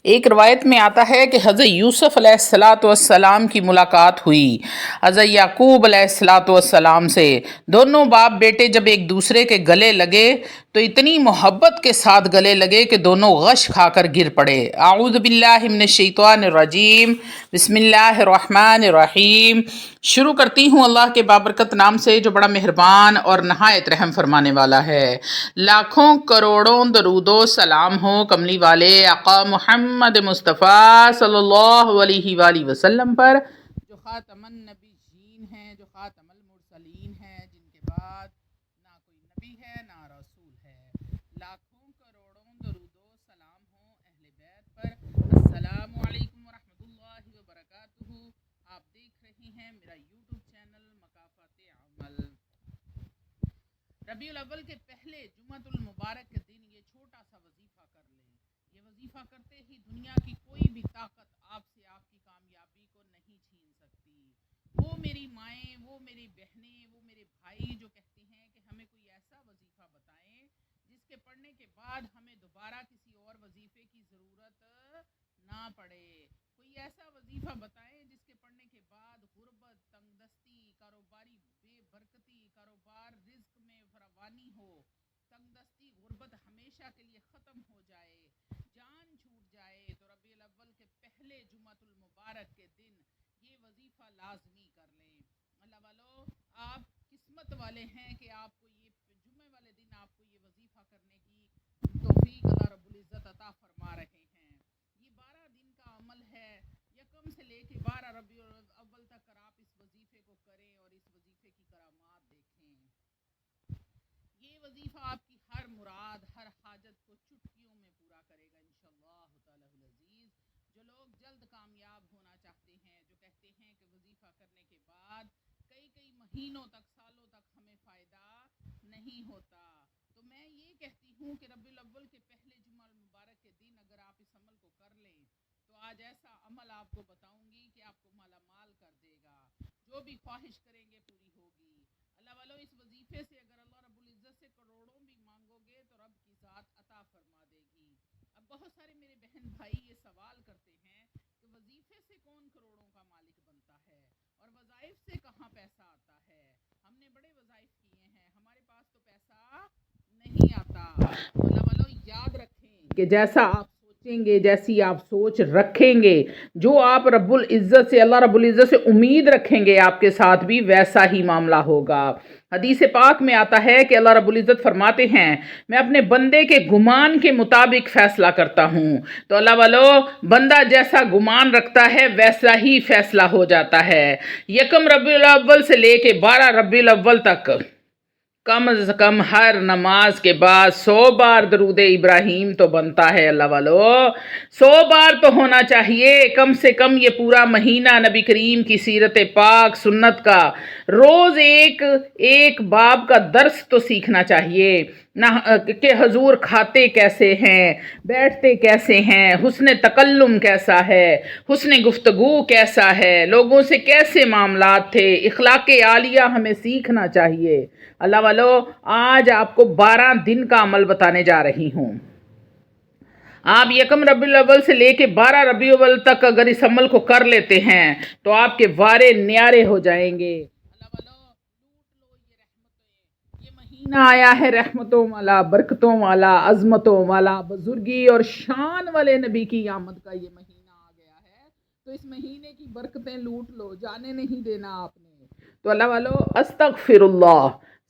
ایک روایت میں آتا ہے کہ حضرت یوسف علیہ الصلاۃ والسلام کی ملاقات ہوئی حضرت یعقوب علیہ الصلاۃ والسلام سے۔ دونوں باپ بیٹے جب ایک دوسرے کے گلے لگے تو اتنی محبت کے ساتھ گلے لگے کہ دونوں غش کھا کر گر پڑے۔ اعوذ باللہ من الشیطان الرجیم، بسم اللہ الرحمن الرحیم۔ شروع کرتی ہوں اللہ کے بابرکت نام سے جو بڑا مہربان اور نہایت رحم فرمانے والا ہے۔ لاکھوں کروڑوں درود و سلام ہو کملی والے آقا محمد مصطفیٰ صلی اللہ علیہ وآلہ وسلم پر، جو خاتم النبیین ہیں، جو خاتم المرسلین ہیں، جن کے بعد نہ کوئی نبی ہے نہ رسول ہے۔ لاکھوں کروڑوں درود و سلام ہو اہل بیت پر۔ السلام علیکم ورحمۃ اللہ وبرکاتہ۔ آپ دیکھ رہے ہیں میرا یوٹیوب چینل مکافات عمل۔ ربیع الاول کے پہلے جمعۃ المبارک کے دن یہ چھوٹا سا وظیفہ کر لیں۔ یہ وظیفہ کرتے ہی دنیا کی کوئی بھی طاقت آپ سے آپ کی کامیابی کو نہیں چھین سکتی۔ وہ میری مائیں، وہ میری بہنیں، وہ میرے بھائی جو کہتے ہیں کہ ہمیں کوئی ایسا وظیفہ بتائیں جس کے پڑھنے کے بعد ہمیں دوبارہ کسی اور وظیفے کی ضرورت نہ پڑے۔ کوئی ایسا وظیفہ بتائیں جس کے پڑھنے کے بعد غربت، تنگ دستی، کاروباری بے برکتی، کاروبار رزق میں فراوانی ہو، تنگ دستی غربت ہمیشہ کے لیے ختم ہو جائے، جان چھوٹ جائے۔ تو ربیع الاول کے پہلے جمعۃ المبارک کے دن یہ وظیفہ لازمی کر لیں۔ اللہ والو، آپ قسمت والے ہیں کہ آپ کو یہ جمعے والے دن آپ کو یہ وظیفہ کرنے کی توفیق اللہ رب العزت عطا فرما رہے ہیں۔ یہ 12 دن کا عمل ہے، یکم سے لے کے 12 ربیع الاول تک کر آپ اس وظیفے کو کریں اور اس وظیفے کی کرامات دیکھیں۔ یہ وظیفہ آپ کی ہر مراد، ہر حاجت کو چٹکیوں میں پورا کرے گا انشاءاللہ تعالی العزیز۔ جو لوگ جلد کامیاب ہونا چاہتے ہیں، جو کہتے ہیں کہ وظیفہ کرنے کے بعد کئی مہینوں تک، سالوں تک ہمیں فائدہ نہیں ہوتا، تو میں یہ کہتی ہوں کہ ربیع الاول کے پہلے جمعہ المبارک کے دن اگر آپ اس عمل کو کر لیں تو آج ایسا عمل آپ کو بتاؤں گی کہ آپ کو مالا مال کر دے گا۔ جو بھی خواہش کریں گے پوری ہوگی۔ اللہ والو، اس وظیفے سے اگر اللہ رب العزت سے کروڑوں بھی مانگو گے تو رب کی ذات عطا فرما دے گی۔ اب بہت سارے میرے بہن بھائی یہ سوال کرتے ہیں کہ وظیفے سے کون کروڑوں کا مالک بنتا ہے اور وظائف سے کہاں پیسہ آتا ہے؟ ہم نے بڑے وظائف کیے ہیں، ہمارے پاس تو پیسہ نہیں آتا۔ تو اللہ والو یاد رکھیں کہ جیسا آپ سوچیں گے، جیسی آپ سوچ رکھیں گے، جو آپ رب العزت سے، اللہ رب العزت سے امید رکھیں گے، آپ کے ساتھ بھی ویسا ہی معاملہ ہوگا۔ حدیث پاک میں آتا ہے کہ اللہ رب العزت فرماتے ہیں میں اپنے بندے کے گمان کے مطابق فیصلہ کرتا ہوں۔ تو اللہ والو، بندہ جیسا گمان رکھتا ہے ویسا ہی فیصلہ ہو جاتا ہے۔ یکم ربیع الاول سے لے کے 12 ربیع الاول تک کم از کم ہر نماز کے بعد 100 بار درود ابراہیم تو بنتا ہے۔ اللہ والو، 100 بار تو ہونا چاہیے کم سے کم۔ یہ پورا مہینہ نبی کریم کی سیرت پاک سنت کا روز ایک باب کا درس تو سیکھنا چاہیے نہ، کہ حضور کھاتے کیسے ہیں، بیٹھتے کیسے ہیں، حسن تکلم کیسا ہے، حسن گفتگو کیسا ہے، لوگوں سے کیسے معاملات تھے، اخلاق عالیہ ہمیں سیکھنا چاہیے۔ اللہ والو، آج آپ کو 12 دن کا عمل بتانے جا رہی ہوں۔ آپ یکم ربیع الاول سے لے کے 12 ربیع الاول تک اگر اس عمل کو کر لیتے ہیں تو آپ کے وارے نیارے ہو جائیں گے۔ اللہ والو، لوٹ لو یہ رحمتیں۔ یہ مہینہ آیا ہے رحمتوں والا، برکتوں والا، عظمتوں والا، بزرگی اور شان والے نبی کی آمد کا یہ مہینہ آ گیا ہے، تو اس مہینے کی برکتیں لوٹ لو، جانے نہیں دینا آپ نے۔ تو اللہ والو، استغفر اللہ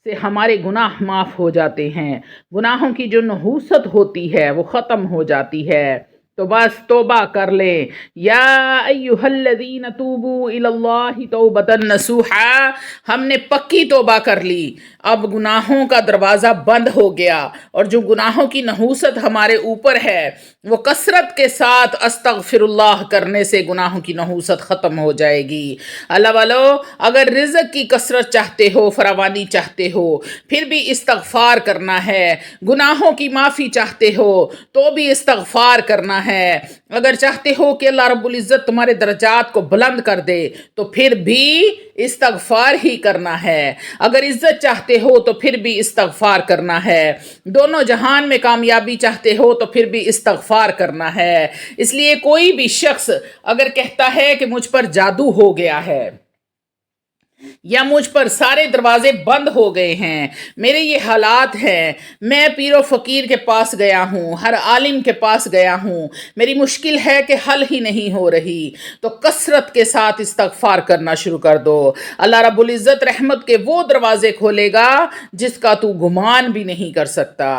سے ہمارے گناہ معاف ہو جاتے ہیں، گناہوں کی جو نحوست ہوتی ہے وہ ختم ہو جاتی ہے۔ تو بس توبہ کر لیں۔ یا ایھا الذین توبوا الی اللہ توبۃ نصوحا، ہم نے پکی توبہ کر لی، اب گناہوں کا دروازہ بند ہو گیا، اور جو گناہوں کی نحوست ہمارے اوپر ہے وہ کثرت کے ساتھ استغفر اللہ کرنے سے گناہوں کی نحوست ختم ہو جائے گی۔ اللہ والو، اگر رزق کی کثرت چاہتے ہو، فراوانی چاہتے ہو، پھر بھی استغفار کرنا ہے۔ گناہوں کی معافی چاہتے ہو تو بھی استغفار کرنا ہے۔ اگر چاہتے ہو کہ اللہ رب العزت تمہارے درجات کو بلند کر دے تو پھر بھی استغفار ہی کرنا ہے، اگر عزت چاہتے ہو تو پھر بھی استغفار کرنا ہے، دونوں جہان میں کامیابی چاہتے ہو تو پھر بھی استغفار کرنا ہے۔ اس لیے کوئی بھی شخص اگر کہتا ہے کہ مجھ پر جادو ہو گیا ہے یا مجھ پر سارے دروازے بند ہو گئے ہیں، میرے یہ حالات ہیں، میں پیر و فقیر کے پاس گیا ہوں، ہر عالم کے پاس گیا ہوں، میری مشکل ہے کہ حل ہی نہیں ہو رہی، تو کثرت کے ساتھ استغفار کرنا شروع کر دو۔ اللہ رب العزت رحمت کے وہ دروازے کھولے گا جس کا تو گمان بھی نہیں کر سکتا۔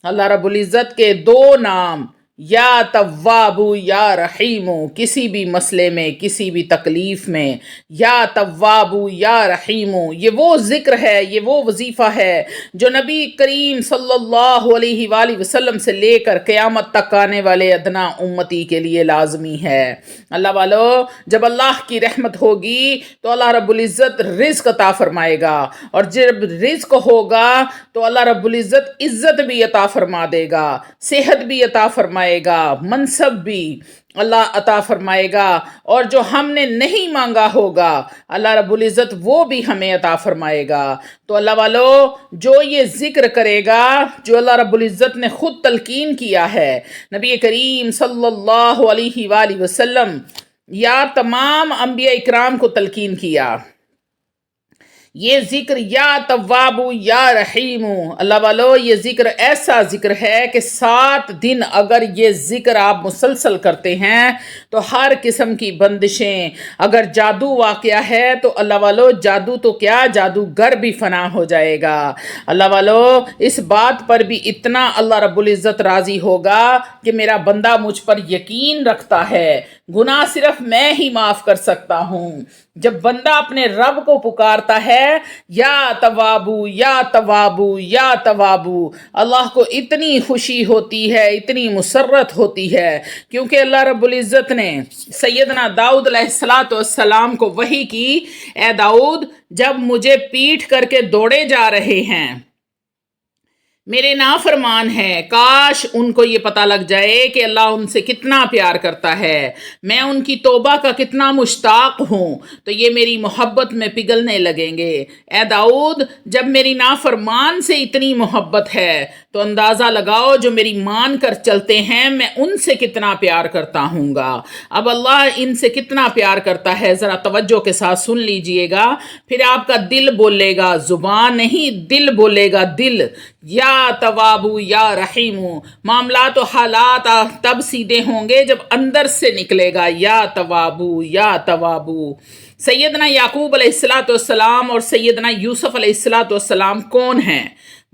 اللہ رب العزت کے دو نام یا تواب یا رحیم، کسی بھی مسئلے میں کسی بھی تکلیف میں یا تواب یا رحیم، یہ وہ ذکر ہے، یہ وہ وظیفہ ہے جو نبی کریم صلی اللہ علیہ وآلہ وسلم سے لے کر قیامت تک آنے والے ادنا امتی کے لیے لازمی ہے۔ اللہ والو، جب اللہ کی رحمت ہوگی تو اللہ رب العزت رزق عطا فرمائے گا، اور جب رزق ہوگا تو اللہ رب العزت عزت بھی عطا فرما دے گا، صحت بھی عطا فرمائے گا، منصب بھی اللہ عطا فرمائے گا، اور جو ہم نے نہیں مانگا ہوگا اللہ رب العزت وہ بھی ہمیں عطا فرمائے گا۔ تو اللہ والو، جو یہ ذکر کرے گا جو اللہ رب العزت نے خود تلقین کیا ہے، نبی کریم صلی اللہ علیہ وآلہ وسلم یا تمام انبیاء اکرام کو تلقین کیا، یہ ذکر یا تواب یا رحیم، اللہ والو یہ ذکر ایسا ذکر ہے کہ 7 دن اگر یہ ذکر آپ مسلسل کرتے ہیں تو ہر قسم کی بندشیں، اگر جادو واقعہ ہے تو اللہ والو جادو تو کیا، جادوگر بھی فنا ہو جائے گا۔ اللہ والو اس بات پر بھی اتنا اللہ رب العزت راضی ہوگا کہ میرا بندہ مجھ پر یقین رکھتا ہے، گناہ صرف میں ہی معاف کر سکتا ہوں۔ جب بندہ اپنے رب کو پکارتا ہے یا توابو یا توابو یا توابو، اللہ کو اتنی خوشی ہوتی ہے، اتنی مسرت ہوتی ہے، کیونکہ اللہ رب العزت نے سیدنا داؤد علیہ السلام کو وحی کی، اے داؤد جب مجھے پیٹھ کر کے دوڑے جا رہے ہیں میرے نافرمان ہیں، کاش ان کو یہ پتہ لگ جائے کہ اللہ ان سے کتنا پیار کرتا ہے، میں ان کی توبہ کا کتنا مشتاق ہوں، تو یہ میری محبت میں پگھلنے لگیں گے۔ اے داؤد جب میری نافرمان سے اتنی محبت ہے تو اندازہ لگاؤ جو میری مان کر چلتے ہیں میں ان سے کتنا پیار کرتا ہوں گا۔ اب اللہ ان سے کتنا پیار کرتا ہے ذرا توجہ کے ساتھ سن لیجئے گا، پھر آپ کا دل بولے گا، زبان نہیں، دل بولے گا، دل یا توابو یا رحیم۔ معاملات و حالات تب سیدھے ہوں گے جب اندر سے نکلے گا یا توابو یا توابو۔ سیدنا یعقوب علیہ السلام اور سیدنا یوسف علیہ السلام کون ہیں؟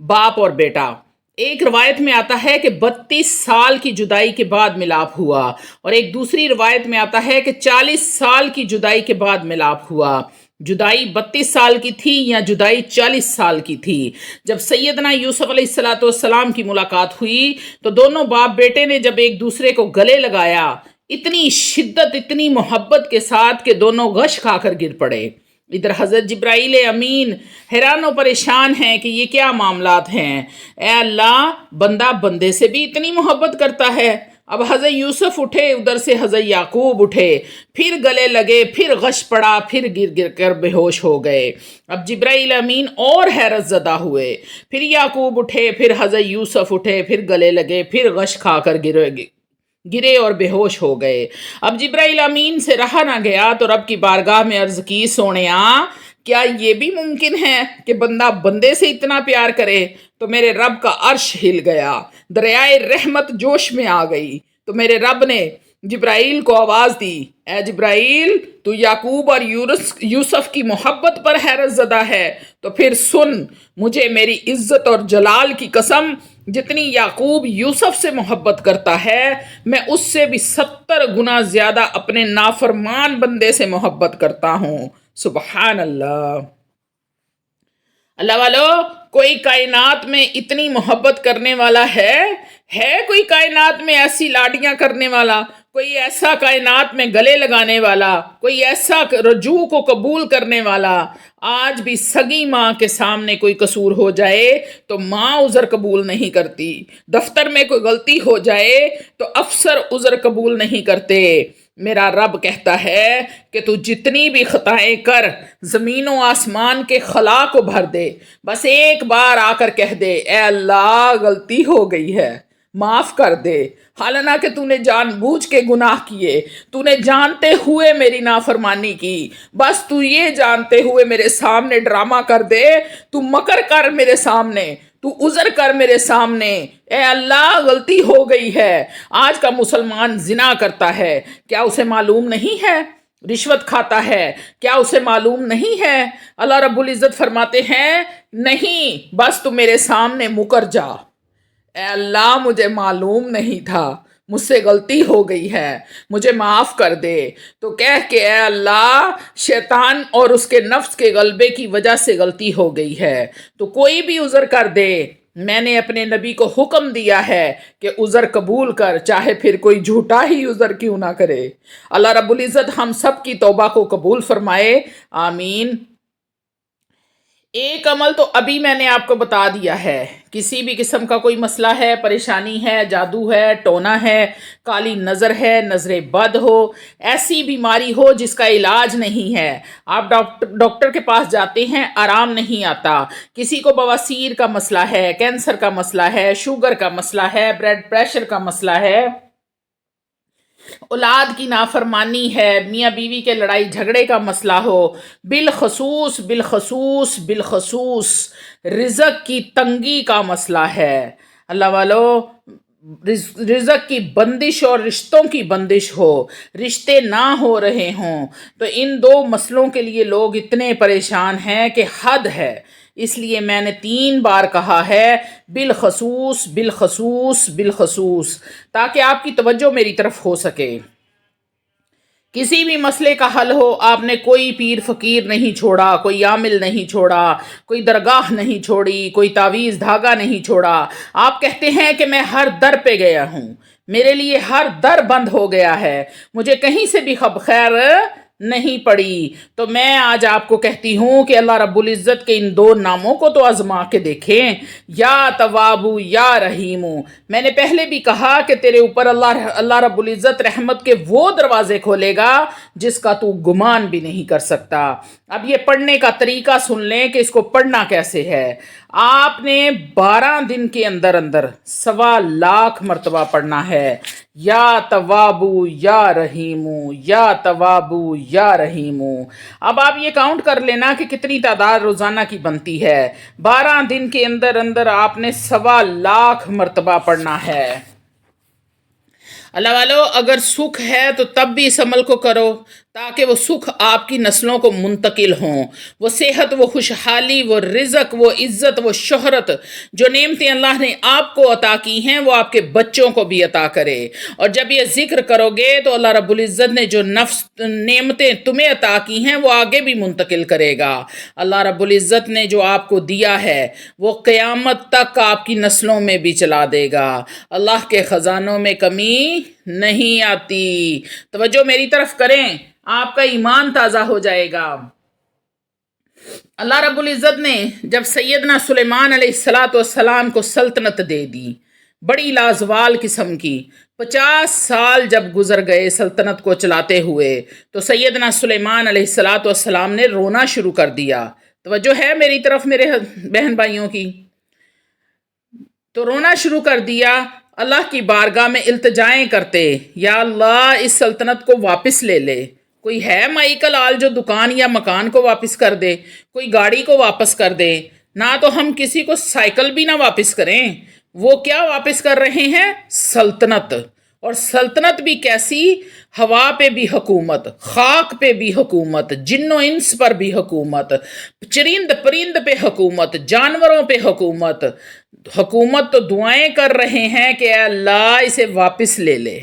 باپ اور بیٹا۔ ایک روایت میں آتا ہے کہ 32 سال کی جدائی کے بعد ملاپ ہوا، اور ایک دوسری روایت میں آتا ہے کہ 40 سال کی جدائی کے بعد ملاپ ہوا۔ جدائی 32 سال کی تھی یا جدائی 40 سال کی تھی؟ جب سیدنا یوسف علیہ السلام کی ملاقات ہوئی تو دونوں باپ بیٹے نے جب ایک دوسرے کو گلے لگایا، اتنی شدت، اتنی محبت کے ساتھ کہ دونوں غش کھا کر گر پڑے۔ ادھر حضرت جبرائیل امین حیران و پریشان ہیں کہ یہ کیا معاملات ہیں، اے اللہ بندہ بندے سے بھی اتنی محبت کرتا ہے۔ اب حضرت یوسف اٹھے، ادھر سے حضرت یعقوب اٹھے، پھر گلے لگے، پھر غش پڑا، پھر گر گر کر بے ہوش ہو گئے۔ اب جبرائیل امین اور حیرت زدہ ہوئے، پھر یعقوب اٹھے، پھر حضرت یوسف اٹھے، پھر گلے لگے، پھر غش کھا کر گرے اور بے ہوش ہو گئے۔ اب جبرائیل امین سے رہا نہ گیا تو رب کی بارگاہ میں عرض کی، سونیا کیا یہ بھی ممکن ہے کہ بندہ بندے سے اتنا پیار کرے؟ تو میرے رب کا عرش ہل گیا، دریائے رحمت جوش میں آ گئی، تو میرے رب نے جبرائیل کو آواز دی، اے جبرائیل تو یعقوب اور یوسف کی محبت پر حیرت زدہ ہے، تو پھر سن، مجھے میری عزت اور جلال کی قسم، جتنی یعقوب یوسف سے محبت کرتا ہے میں اس سے بھی 70 گنا زیادہ اپنے نافرمان بندے سے محبت کرتا ہوں۔ سبحان اللہ۔ اللہ والو، کوئی کائنات میں اتنی محبت کرنے والا ہے کوئی کائنات میں ایسی لاڈیاں کرنے والا؟ کوئی ایسا کائنات میں گلے لگانے والا، کوئی ایسا رجوع کو قبول کرنے والا، آج بھی سگی ماں کے سامنے کوئی قصور ہو جائے تو ماں عذر قبول نہیں کرتی، دفتر میں کوئی غلطی ہو جائے تو افسر عذر قبول نہیں کرتے۔ میرا رب کہتا ہے کہ تو جتنی بھی خطائیں کر، زمین و آسمان کے خلا کو بھر دے، بس ایک بار آ کر کہہ دے اے اللہ غلطی ہو گئی ہے، معاف کر دے، حالانکہ تو نے جان بوجھ کے گناہ کیے، تو نے جانتے ہوئے میری نافرمانی کی، بس تو یہ جانتے ہوئے میرے سامنے ڈرامہ کر دے، تو مکر کر میرے سامنے، تو عذر کر میرے سامنے، اے اللہ غلطی ہو گئی ہے۔ آج کا مسلمان زنا کرتا ہے، کیا اسے معلوم نہیں ہے؟ رشوت کھاتا ہے، کیا اسے معلوم نہیں ہے؟ اللہ رب العزت فرماتے ہیں نہیں، بس تو میرے سامنے مکر جا، اے اللہ مجھے معلوم نہیں تھا، مجھ سے غلطی ہو گئی ہے، مجھے معاف کر دے۔ تو کہہ کہ اے اللہ شیطان اور اس کے نفس کے غلبے کی وجہ سے غلطی ہو گئی ہے، تو کوئی بھی عذر کر دے، میں نے اپنے نبی کو حکم دیا ہے کہ عذر قبول کر، چاہے پھر کوئی جھوٹا ہی عذر کیوں نہ کرے۔ اللہ رب العزت ہم سب کی توبہ کو قبول فرمائے، آمین۔ ایک عمل تو ابھی میں نے آپ کو بتا دیا ہے، کسی بھی قسم کا کوئی مسئلہ ہے، پریشانی ہے، جادو ہے، ٹونا ہے، کالی نظر ہے، نظر بد ہو، ایسی بیماری ہو جس کا علاج نہیں ہے، آپ ڈاکٹر کے پاس جاتے ہیں، آرام نہیں آتا، کسی کو بواسیر کا مسئلہ ہے، کینسر کا مسئلہ ہے، شوگر کا مسئلہ ہے، بلڈ پریشر کا مسئلہ ہے، اولاد کی نافرمانی ہے، میاں بیوی کے لڑائی جھگڑے کا مسئلہ ہو، بالخصوص بالخصوص بالخصوص رزق کی تنگی کا مسئلہ ہے، اللہ والو رزق کی بندش اور رشتوں کی بندش ہو، رشتے نہ ہو رہے ہوں، تو ان دو مسئلوں کے لیے لوگ اتنے پریشان ہیں کہ حد ہے۔ اس لیے میں نے 3 بار کہا ہے بالخصوص بالخصوص بالخصوص، تاکہ آپ کی توجہ میری طرف ہو سکے۔ کسی بھی مسئلے کا حل ہو، آپ نے کوئی پیر فقیر نہیں چھوڑا، کوئی عامل نہیں چھوڑا، کوئی درگاہ نہیں چھوڑی، کوئی تعویذ دھاگا نہیں چھوڑا، آپ کہتے ہیں کہ میں ہر در پہ گیا ہوں، میرے لیے ہر در بند ہو گیا ہے، مجھے کہیں سے بھی خیر نہیں پڑی، تو میں آج آپ کو کہتی ہوں کہ اللہ رب العزت کے ان 2 ناموں کو تو آزما کے دیکھیں، یا توابو یا رحیمو۔ میں نے پہلے بھی کہا کہ تیرے اوپر اللہ رب العزت رحمت کے وہ دروازے کھولے گا جس کا تو گمان بھی نہیں کر سکتا۔ اب یہ پڑھنے کا طریقہ سن لیں کہ اس کو پڑھنا کیسے ہے۔ آپ نے 12 دن کے اندر 1.25 لاکھ مرتبہ پڑھنا ہے، یا توابو یا رحیمو، یا توابو یا رحیمو۔ اب آپ یہ کاؤنٹ کر لینا کہ کتنی تعداد روزانہ کی بنتی ہے۔ 12 دن کے اندر آپ نے 1.25 لاکھ مرتبہ پڑھنا ہے۔ اللہ والو اگر سکھ ہے تو تب بھی اس عمل کو کرو تاکہ وہ سکھ آپ کی نسلوں کو منتقل ہوں، وہ صحت، وہ خوشحالی، وہ رزق، وہ عزت، وہ شہرت، جو نعمتیں اللہ نے آپ کو عطا کی ہیں وہ آپ کے بچوں کو بھی عطا کرے۔ اور جب یہ ذکر کرو گے تو اللہ رب العزت نے جو نعمتیں تمہیں عطا کی ہیں وہ آگے بھی منتقل کرے گا۔ اللہ رب العزت نے جو آپ کو دیا ہے وہ قیامت تک آپ کی نسلوں میں بھی چلا دے گا۔ اللہ کے خزانوں میں کمی نہیں آتی۔ توجہ میری طرف کریں، آپ کا ایمان تازہ ہو جائے گا۔ اللہ رب العزت نے جب سیدنا سلیمان علیہ السلام کو سلطنت دے دی، بڑی لازوال قسم کی، 50 سال جب گزر گئے سلطنت کو چلاتے ہوئے، تو سیدنا سلیمان علیہ السلام نے رونا شروع کر دیا۔ توجہ ہے میری طرف میرے بہن بھائیوں کی؟ تو رونا شروع کر دیا، اللہ کی بارگاہ میں التجائیں کرتے، یا اللہ اس سلطنت کو واپس لے لے۔ کوئی ہے مائیکل آل جو دکان یا مکان کو واپس کر دے، کوئی گاڑی کو واپس کر دے؟ نہ تو ہم کسی کو سائیکل بھی نہ واپس کریں، وہ کیا واپس کر رہے ہیں؟ سلطنت۔ اور سلطنت بھی کیسی؟ ہوا پہ بھی حکومت، خاک پہ بھی حکومت، جن و انس پر بھی حکومت، چرند پرند پہ حکومت، جانوروں پہ حکومت۔ حکومت تو دعائیں کر رہے ہیں کہ اے اللہ اسے واپس لے لے۔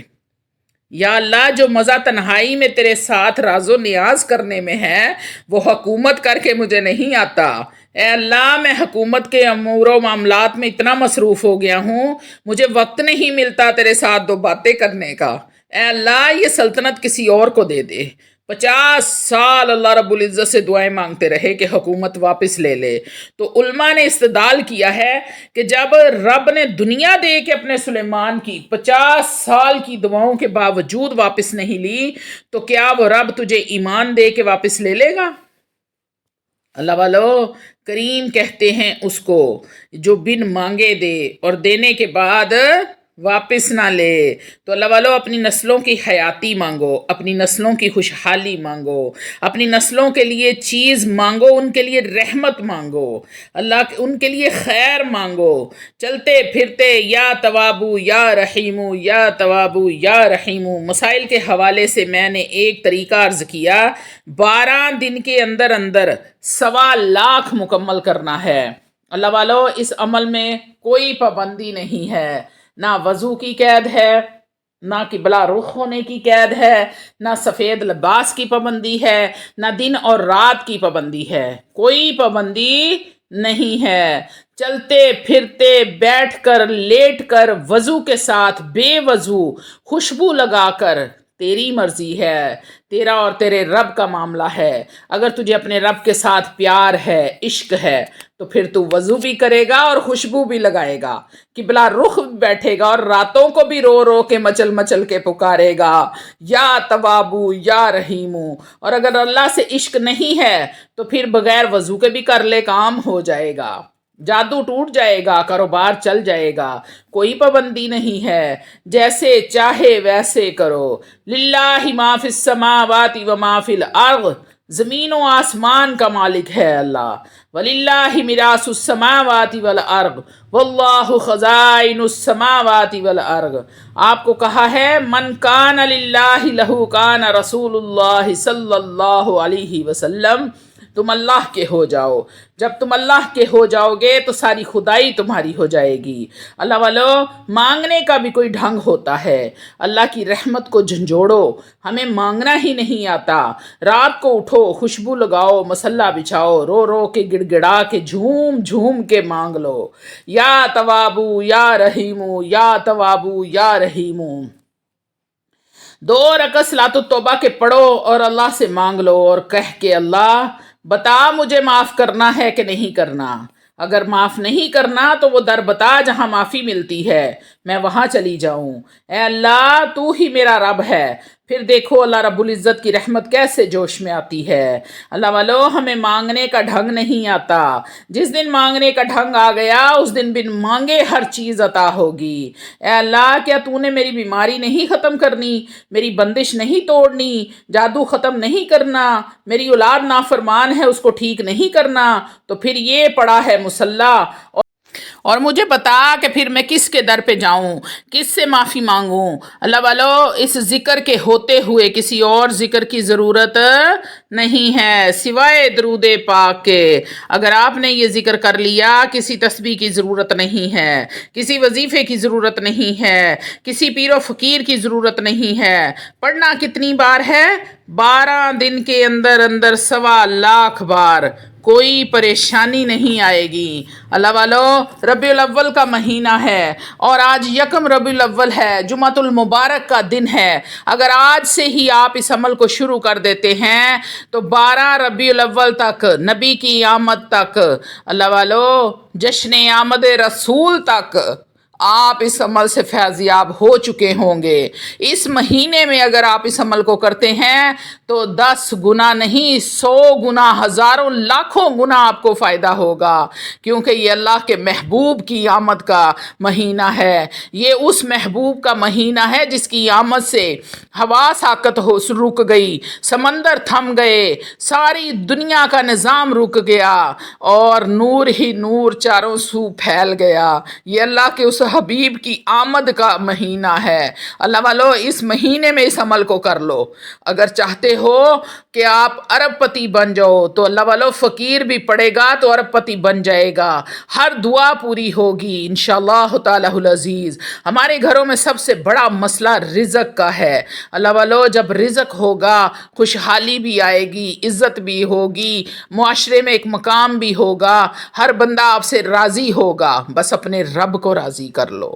یا اللہ جو مزہ تنہائی میں تیرے ساتھ راز و نیاز کرنے میں ہے وہ حکومت کر کے مجھے نہیں آتا۔ اے اللہ میں حکومت کے امور و معاملات میں اتنا مصروف ہو گیا ہوں، مجھے وقت نہیں ملتا تیرے ساتھ 2 باتیں کرنے کا۔ اے اللہ یہ سلطنت کسی اور کو دے دے۔ 50 سال اللہ رب العزت سے دعائیں مانگتے رہے کہ حکومت واپس لے لے۔ تو علماء نے استدلال کیا ہے کہ جب رب نے دنیا دے کے اپنے سلیمان کی 50 سال کی دعاؤں کے باوجود واپس نہیں لی، تو کیا وہ رب تجھے ایمان دے کے واپس لے لے گا؟ اللہ والو، کریم کہتے ہیں اس کو جو بن مانگے دے اور دینے کے بعد واپس نہ لے۔ تو اللہ والو، اپنی نسلوں کی حیاتی مانگو، اپنی نسلوں کی خوشحالی مانگو، اپنی نسلوں کے لیے چیز مانگو، ان کے لیے رحمت مانگو، اللہ ان کے لیے خیر مانگو، چلتے پھرتے یا توابو یا رحیمو یا توابو یا رحیمو۔ مسائل کے حوالے سے میں نے ایک طریقہ عرض کیا، 12 دن کے اندر اندر 1.25 مکمل کرنا ہے۔ اللہ والو، اس عمل میں کوئی پابندی نہیں ہے، نہ وضو کی قید ہے، نہ قبلہ رخ ہونے کی قید ہے، نہ سفید لباس کی پابندی ہے، نہ دن اور رات کی پابندی ہے، کوئی پابندی نہیں ہے۔ چلتے پھرتے، بیٹھ کر، لیٹ کر، وضو کے ساتھ، بے وضو، خوشبو لگا کر، تیری مرضی ہے، تیرا اور تیرے رب کا معاملہ ہے۔ اگر تجھے اپنے رب کے ساتھ پیار ہے، عشق ہے، تو پھر تو وضو بھی کرے گا اور خوشبو بھی لگائے گا، قبلہ رخ بھی بیٹھے گا اور راتوں کو بھی رو رو کے مچل مچل کے پکارے گا، یا توابو یا رحیمو۔ اور اگر اللہ سے عشق نہیں ہے تو پھر بغیر وضو کے بھی کر لے، کام ہو جائے گا، جادو ٹوٹ جائے گا، کاروبار چل جائے گا، کوئی پابندی نہیں ہے، جیسے چاہے ویسے کرو۔ للہ ما فی السماوات و ما فی الارض، زمین و آسمان کا مالک ہے اللہ۔ وَلِلَّهِ مِرَاثُ السَّمَاوَاتِ وَالْأَرْضِ وَاللَّهُ خَزَائِنُ السَّمَاوَاتِ وَالْأَرْضِ۔ آپ کو کہا ہے من کان للہ لہو کان رسول اللہ صلی اللہ علیہ وسلم۔ تم اللہ کے ہو جاؤ، جب تم اللہ کے ہو جاؤ گے تو ساری خدائی تمہاری ہو جائے گی۔ اللہ والو، مانگنے کا بھی کوئی ڈھنگ ہوتا ہے، اللہ کی رحمت کو جھنجھوڑو، ہمیں مانگنا ہی نہیں آتا۔ رات کو اٹھو، خوشبو لگاؤ، مسلح بچھاؤ، رو رو کے، گڑ گڑا کے، جھوم جھوم کے مانگ لو، یا توابو یا رحیمو یا توابو یا رحیمو۔ 2 رکعت صلاۃ التوبہ کے پڑھو اور اللہ سے مانگ لو اور کہہ کے اللہ بتا مجھے معاف کرنا ہے کہ نہیں کرنا۔ اگر معاف نہیں کرنا تو وہ در بتا جہاں معافی ملتی ہے، میں وہاں چلی جاؤں۔ اے اللہ تو ہی میرا رب ہے۔ پھر دیکھو اللہ رب العزت کی رحمت کیسے جوش میں آتی ہے۔ اللہ والو، ہمیں مانگنے کا ڈھنگ نہیں آتا، جس دن مانگنے کا ڈھنگ آ گیا اس دن بن مانگے ہر چیز عطا ہوگی۔ اے اللہ، کیا تو نے میری بیماری نہیں ختم کرنی، میری بندش نہیں توڑنی، جادو ختم نہیں کرنا، میری اولاد نافرمان ہے اس کو ٹھیک نہیں کرنا، تو پھر یہ پڑا ہے مسلح، اور مجھے بتا کہ پھر میں کس کے در پہ جاؤں، کس سے معافی مانگوں۔ اللہ والو، اس ذکر کے ہوتے ہوئے کسی اور ذکر کی ضرورت نہیں ہے سوائے درود پاک کے۔ اگر آپ نے یہ ذکر کر لیا، کسی تسبیح کی ضرورت نہیں ہے، کسی وظیفے کی ضرورت نہیں ہے، کسی پیر و فقیر کی ضرورت نہیں ہے۔ پڑھنا کتنی بار ہے؟ 12 دن کے اندر اندر 1.25 بار، کوئی پریشانی نہیں آئے گی۔ اللہ والو، ربیع الاول کا مہینہ ہے اور آج 1 ربیع الاول ہے، جمعۃ المبارک کا دن ہے۔ اگر آج سے ہی آپ اس عمل کو شروع کر دیتے ہیں تو 12 ربیع الاول تک، نبی کی آمد تک، اللہ والو، جشن آمد رسول تک آپ اس عمل سے فیضیاب ہو چکے ہوں گے۔ اس مہینے میں اگر آپ اس عمل کو کرتے ہیں تو 10 گنا نہیں، 100 گنا، ہزاروں لاکھوں گنا آپ کو فائدہ ہوگا، کیونکہ یہ اللہ کے محبوب کی آمد کا مہینہ ہے۔ یہ اس محبوب کا مہینہ ہے جس کی آمد سے ہوا ساکت رک گئی، سمندر تھم گئے، ساری دنیا کا نظام رک گیا اور نور ہی نور چاروں سو پھیل گیا۔ یہ اللہ کے اس حبیب کی آمد کا مہینہ ہے۔ اللہ والو، اس مہینے میں اس عمل کو کر لو۔ اگر چاہتے ہو کہ آپ ارب پتی بن جاؤ تو اللہ والو، فقیر بھی پڑے گا تو ارب پتی بن جائے گا، ہر دعا پوری ہوگی انشاءاللہ تعالی العزیز۔ ہمارے گھروں میں سب سے بڑا مسئلہ رزق کا ہے۔ اللہ والو، جب رزق ہوگا خوشحالی بھی آئے گی، عزت بھی ہوگی، معاشرے میں ایک مقام بھی ہوگا، ہر بندہ آپ سے راضی ہوگا۔ بس اپنے رب کو راضی کر لو۔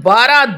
12